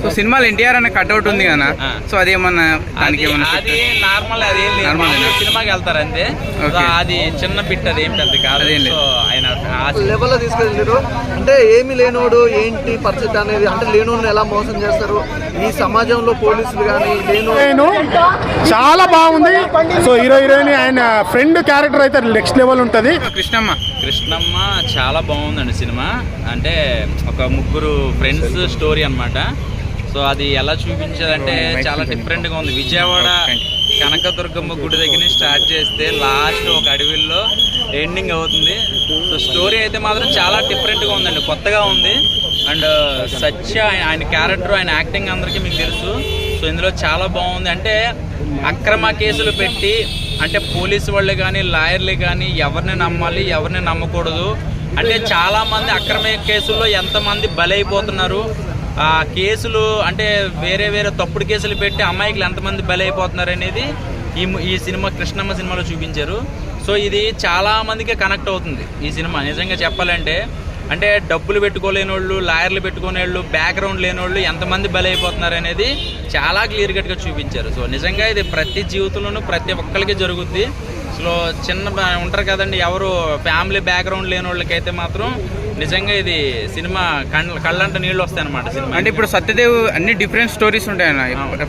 So సినిమాలో ఎన్టీఆర్ అనే cutout ఉంది కదా, సో అదేమన్నా దానికి అది నార్మల్, అదేం లేదు, సినిమాకి వెళ్తారు అంతే. అది చిన్న బిట్, అది ఏం పెద్ద కాదు. ఆయన లెవెల్లో తీసుకెళ్ళారు. అంటే ఏమి లేనోడు ఏంటి పరిస్థితి అనేది, అంటే లేనోడిని ఎలా మోసం చేస్తారు ఈ సమాజంలో పోలీసులు కానీ చాలా బాగుంది. సో హీరో హీరోయిన్ ఆయన ఫ్రెండ్ క్యారెక్టర్ అయితే నెక్స్ట్ లెవెల్ ఉంటుంది. కృష్ణమ్మ చాలా బాగుందండి సినిమా. అంటే ఒక ముగ్గురు ఫ్రెండ్స్ స్టోరీ అన్నమాట. సో అది ఎలా చూపించాలంటే చాలా డిఫరెంట్గా ఉంది. విజయవాడ కనకదుర్గమ్మ గుడి దగ్గర నుంచి స్టార్ట్ చేస్తే లాస్ట్ ఒక అడవిలో ఎండింగ్ అవుతుంది. సో స్టోరీ అయితే మాత్రం చాలా డిఫరెంట్గా ఉందండి, కొత్తగా ఉంది. అండ్ సత్య ఆయన క్యారెక్టర్, ఆయన యాక్టింగ్ అందరికీ మీకు తెలుసు. సో ఇందులో చాలా బాగుంది. అంటే అక్రమ కేసులు పెట్టి, అంటే పోలీసు వాళ్ళు కానీ లాయర్లు కానీ ఎవరిని నమ్మాలి ఎవరిని నమ్మకూడదు, అంటే చాలామంది అక్రమ కేసుల్లో ఎంతమంది బలైపోతున్నారు, ఆ కేసులు అంటే వేరే వేరే తప్పుడు కేసులు పెట్టి అమ్మాయిలు ఎంతమంది బలైపోతున్నారు అనేది ఈ సినిమా కృష్ణమ్మ సినిమాలో చూపించారు. సో ఇది చాలా మందికి కనెక్ట్ అవుతుంది ఈ సినిమా నిజంగా చెప్పాలంటే. అంటే డబ్బులు పెట్టుకోలేని వాళ్ళు, లాయర్లు పెట్టుకునే వాళ్ళు, బ్యాక్గ్రౌండ్ లేని వాళ్ళు ఎంతమంది బలైపోతున్నారు అనేది చాలా క్లియర్ కట్గా చూపించారు. సో నిజంగా ఇది ప్రతి జీవితంలోనూ ప్రతి ఒక్కరికి జరుగుద్ది. సో చిన్న ఉంటారు కదండి, ఎవరు ఫ్యామిలీ బ్యాక్గ్రౌండ్ లేని వాళ్ళకైతే మాత్రం నిజంగా ఇది సినిమా కళ్ళంట నీళ్ళు వస్తాయి అనమాట సినిమా. అంటే ఇప్పుడు సత్యదేవ్ అన్ని డిఫరెంట్ స్టోరీస్ ఉంటాయన్న,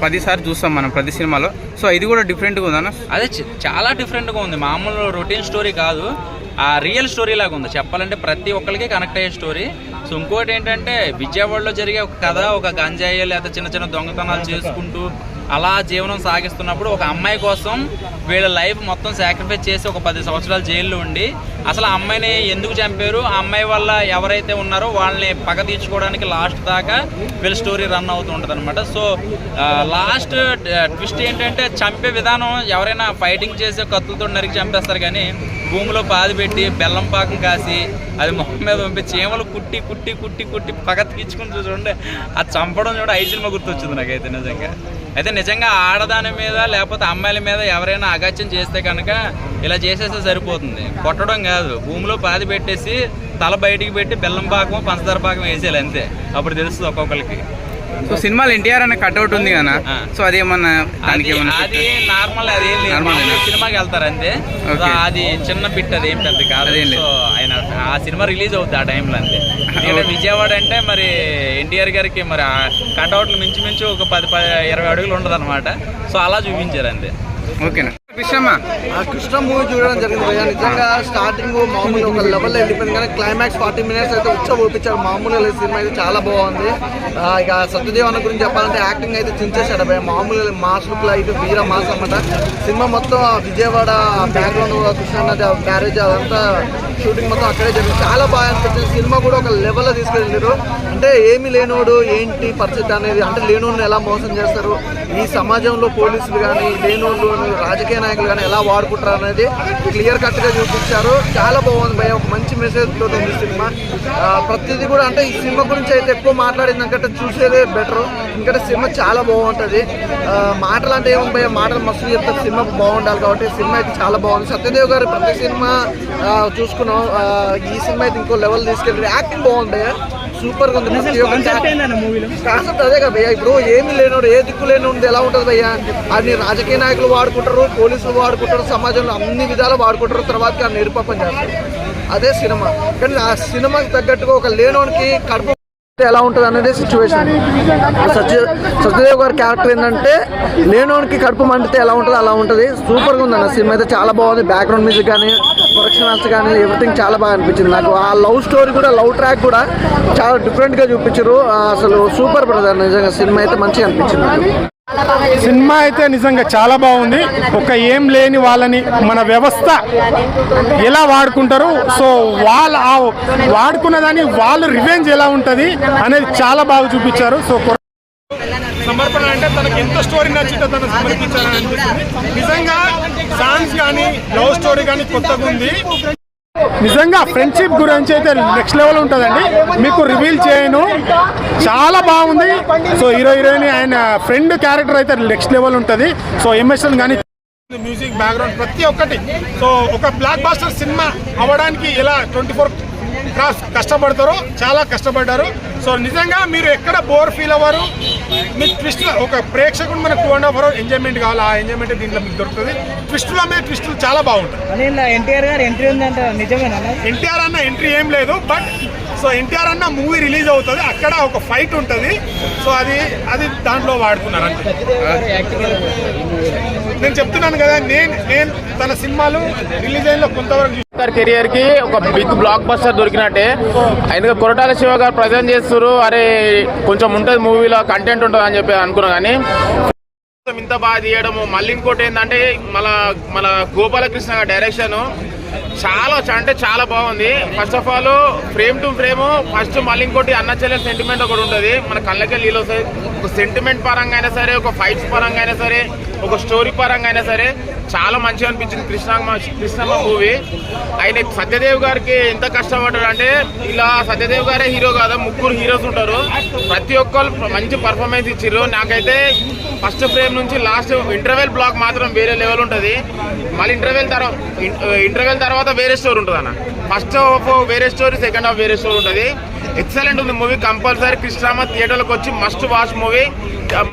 10 సార్లు చూస్తాం మనం ప్రతి సినిమాలో. సో ఇది కూడా డిఫరెంట్గా ఉందన్న. అదే చాలా డిఫరెంట్గా ఉంది, మామూలు రొటీన్ స్టోరీ కాదు, ఆ రియల్ స్టోరీ లాగా ఉంది చెప్పాలంటే. ప్రతి ఒక్కరికి కనెక్ట్ అయ్యే స్టోరీ. సో ఇంకోటి ఏంటంటే విజయవాడలో జరిగే ఒక కథ, ఒక గంజాయి లేదా చిన్న చిన్న దొంగతనాలు చేసుకుంటూ అలా జీవనం సాగిస్తున్నప్పుడు ఒక అమ్మాయి కోసం వీళ్ళ లైఫ్ మొత్తం సాక్రిఫైస్ చేసి ఒక 10 సంవత్సరాలు జైల్లో ఉండి అసలు ఆ అమ్మాయిని ఎందుకు చంపారు, ఆ అమ్మాయి వల్ల ఎవరైతే ఉన్నారో వాళ్ళని పగ తీర్చుకోవడానికి లాస్ట్ దాకా వీళ్ళ స్టోరీ రన్ అవుతూ ఉంటుంది అనమాట. సో లాస్ట్ ట్విస్ట్ ఏంటంటే చంపే విధానం ఎవరైనా ఫైటింగ్ చేసి కత్తులతో నరికి చంపేస్తారు, కానీ భూమిలో పాది పెట్టి బెల్లం పాకం కాసి అది మొహం మీద పంపి చీమలు కుట్టి కుట్టి కుట్టి కుట్టి పగ తీర్చుకుని చూడండి. అది చంపడం చూడ ఐ సినిమా గుర్తొచ్చింది నాకైతే నిజంగా. అయితే నిజంగా ఆడదాని మీద లేకపోతే అమ్మాయిల మీద ఎవరైనా అగత్యం చేస్తే కనుక ఇలా చేసేస్తే సరిపోతుంది, కొట్టడం కాదు, భూమిలో పాది పెట్టేసి తల బయటికి పెట్టి బెల్లం పాకం పంచదార పాకం వేసేయాలి అంతే, అప్పుడు తెలుస్తుంది ఒక్కొక్కరికి. సో సినిమాలో ఎన్టీఆర్ అనే కట్అవుట్ ఉంది కదా, సో అదేమన్నా దానికి అది నార్మల్, అదేం లేదు, సినిమాకి వెళ్తారు అంతే. అది చిన్న బిట్, అది ఏం పెద్ద కాదు. సో ఆయన ఆ సినిమా రిలీజ్ అవుతుంది ఆ టైంలో అంతే. విజయవాడ అంటే మరి ఎన్టీఆర్ గారికి మరి ఆ కట్అవుట్లు మించు ఒక 10-20 అడుగులు ఉండదు అనమాట. సో అలా చూపించారు అంతే. ఓకేనా. కృష్ణ మూవీ చూడడం జరిగింది భయ్యా. నిజంగా స్టార్టింగ్ మామూలు ఒక లెవెల్లో వెళ్ళిపోయింది, కానీ క్లైమాక్స్ 40 minutes అయితే ఉచ్చబోపించాడు. మామూలు సినిమా అయితే చాలా బాగుంది. ఇక సత్యదేవ్ అన్న గురించి చెప్పాలంటే యాక్టింగ్ అయితే చించేశాడు భయ్య. మామూలు మాస్ లుక్ అయితే వీర మాస్ అన్నమాట. సినిమా మొత్తం విజయవాడ బ్యాక్గ్రౌండ్, కృష్ణ నది బ్యారేజ్ అదంతా షూటింగ్ మొత్తం అక్కడే జరిగింది. చాలా బాగా అనిపించింది. సినిమా కూడా ఒక లెవెల్లో తీసుకెళ్ళారు. అంటే ఏమి లేనోడు ఏంటి పరిస్థితి అనేది, అంటే లేనోడిని ఎలా మోసం చేస్తారు ఈ సమాజంలో పోలీసులు కానీ, లేనోళ్ళు రాజకీయ నాయకులు కానీ ఎలా వాడుకుంటారు అనేది క్లియర్ కట్గా చూపించారు. చాలా బాగుంది భయ్య, ఒక మంచి మెసేజ్ తోటి ఉంది సినిమా. ప్రతిదీ కూడా అంటే ఈ సినిమా గురించి అయితే ఎక్కువ మాట్లాడింది అనుకంటే చూసేదే బెటర్, ఎందుకంటే సినిమా చాలా బాగుంటుంది. మాటలు అంటే ఏముంది భయ్య, మాటలు మస్తు చెప్తారు, సినిమా బాగుండాలి కాబట్టి సినిమా అయితే చాలా బాగుంది. సత్యదేవ్ గారు ప్రతి సినిమా చూసుకున్నాం, ఈ సినిమా అయితే ఇంకో లెవెల్ తీసుకెళ్ళి యాక్టింగ్ బాగుంది భయ్య, సూపర్గా ఉంది. కాన్సెప్ట్ అదే కదా భయ్య, ఇప్పుడు ఏమి లేనోడు ఏ దిక్కు లేనుంది ఎలా ఉంటుంది భయ్య, అది రాజకీయ నాయకులు వాడుకుంటారు, పోలీసులు వాడుకుంటారు, సమాజంలో అన్ని విధాలు వాడుకుంటారు, తర్వాత నిరుపాపం చేస్తారు. అదే సినిమా. కానీ ఆ సినిమాకి తగ్గట్టుగా ఒక లేనోనికి కడుపు ఎలా ఉంటుంది అనేది సిచ్యువేషన్. సత్యదేవ్ గారి క్యారెక్టర్ ఏంటంటే లేనోనికి కడుపు మండితే ఎలా ఉంటుంది అలా ఉంటుంది. సూపర్గా ఉంది అన్న సినిమా అయితే, చాలా బాగుంది. బ్యాక్గ్రౌండ్ మ్యూజిక్ కానీ, ప్రొడక్షన్ కానీ ఎవ్రీథింగ్ చాలా బాగా అనిపించింది నాకు. ఆ లవ్ స్టోరీ కూడా, లవ్ ట్రాక్ కూడా చాలా డిఫరెంట్గా చూపించారు. అసలు సూపర్ బ్రదర్, నిజంగా సినిమా అయితే మంచిగా అనిపించింది నాకు. సినిమా అయితే నిజంగా చాలా బాగుంది. ఒక ఏం లేని వాళ్ళని మన వ్యవస్థ ఎలా వాడుకుంటారు, సో వాళ్ళు వాడుకున్న దాన్ని వాళ్ళు రివెంజ్ ఎలా ఉంటుంది అనేది చాలా బాగా చూపించారు. సో సమర్పణ అంటే తనకి ఎంత స్టోరీ నచ్చిందో తను సమర్పించాలని అనిపిస్తుంది. నిజంగా సాంగ్స్ కానీ లవ్ స్టోరీ కానీ కొత్తగా ఉంది. నిజంగా ఫ్రెండ్షిప్ గురించి అయితే నెక్స్ట్ లెవెల్ ఉంటుందండి, మీకు రివీల్ చేయను, చాలా బాగుంది. సో హీరో హీరోయిన్ ఆయన ఫ్రెండ్ క్యారెక్టర్ అయితే నెక్స్ట్ లెవెల్ ఉంటుంది. సో ఎమోషన్ కానీ, మ్యూజిక్, బ్యాక్గ్రౌండ్ ప్రతి ఒక్కటి. సో ఒక బ్లాక్ బాస్టర్ సినిమా అవ్వడానికి ఎలా 24 కష్టపడతారో చాలా కష్టపడ్డారు. సో నిజంగా మీరు ఎక్కడ బోర్ ఫీల్ అవ్వరు. మీకు ట్విస్ట్ ఒక ప్రేక్షకుడు మనకు 2.5 hours ఎంజాయ్మెంట్ కావాలి. ఆ ఎంజాయ్మెంట్ దీంట్లో మీకు దొరుకుతుంది. ట్విస్టుల మీద ట్విస్టులు చాలా బాగుంటాయి. ఎన్టీఆర్ గారు ఎంట్రీ ఉందంట, నిజమేనా? ఎన్టీఆర్ అన్న ఎంట్రీ ఏం లేదు, బట్ సో ఎన్టీఆర్ అన్న మూవీ రిలీజ్ అవుతుంది, అక్కడ ఒక ఫైట్ ఉంటుంది. సో అది దాంట్లో వాడుతున్నారు అంతే. నేను చెప్తున్నాను కదా, నేను తన సినిమాలు రిలీజ్ అయిన కొంతవరకు కెరియర్ కి ఒక బిగ్ బ్లాక్ బస్టర్ దొరికినట్టే. ఆయన కొరటాల శివ గారు ప్రజెంట్ చేస్తారు, అరే కొంచెం ఉంటుంది మూవీలో కంటెంట్ ఉంటుంది అని చెప్పి అనుకున్నా, కానీ ఇంత బాగా తీయడము. మళ్ళీ ఇంకోటి ఏంటంటే మన గోపాలకృష్ణ గారి డైరెక్షన్ చాలా అంటే చాలా బాగుంది. First of all frame to frame first మళ్ళీ ఇంకోటి అన్న చెల్లెల సెంటిమెంట్ ఒకటి ఉంటుంది, మన కళ్ళకే నీళ్ళు వస్తాయి. ఒక సెంటిమెంట్ పరంగా అయినా సరే, ఒక ఫైట్స్ పరంగా అయినా సరే, ఒక స్టోరీ పరంగా అయినా సరే చాలా మంచిగా అనిపించింది కృష్ణమ్మ మూవీ. ఆయన సత్యదేవ్ గారికి ఎంత కష్టపడ్డాడు అంటే, ఇలా సత్యదేవ్ గారే హీరో కాదా, 3 హీరోస్ ఉంటారు, ప్రతి ఒక్కరు మంచి పర్ఫార్మెన్స్ ఇచ్చారు. నాకైతే ఫస్ట్ ఫ్రేమ్ నుంచి లాస్ట్ ఇంటర్వెల్ బ్లాక్ మాత్రం వేరే లెవెల్ ఉంటుంది. మళ్ళీ ఇంటర్వెల్ తర్వాత వేరే స్టోరీ ఉంటుంది అన్న. ఫస్ట్ హాఫ్ వేరే స్టోరీ, సెకండ్ హాఫ్ వేరే స్టోరీ ఉంటుంది. ఎక్సలెంట్ ఉంది మూవీ. కంపల్సరీ కృష్ణమ్మ థియేటర్లకు వచ్చి మస్ట్ వాచ్ మూవీ.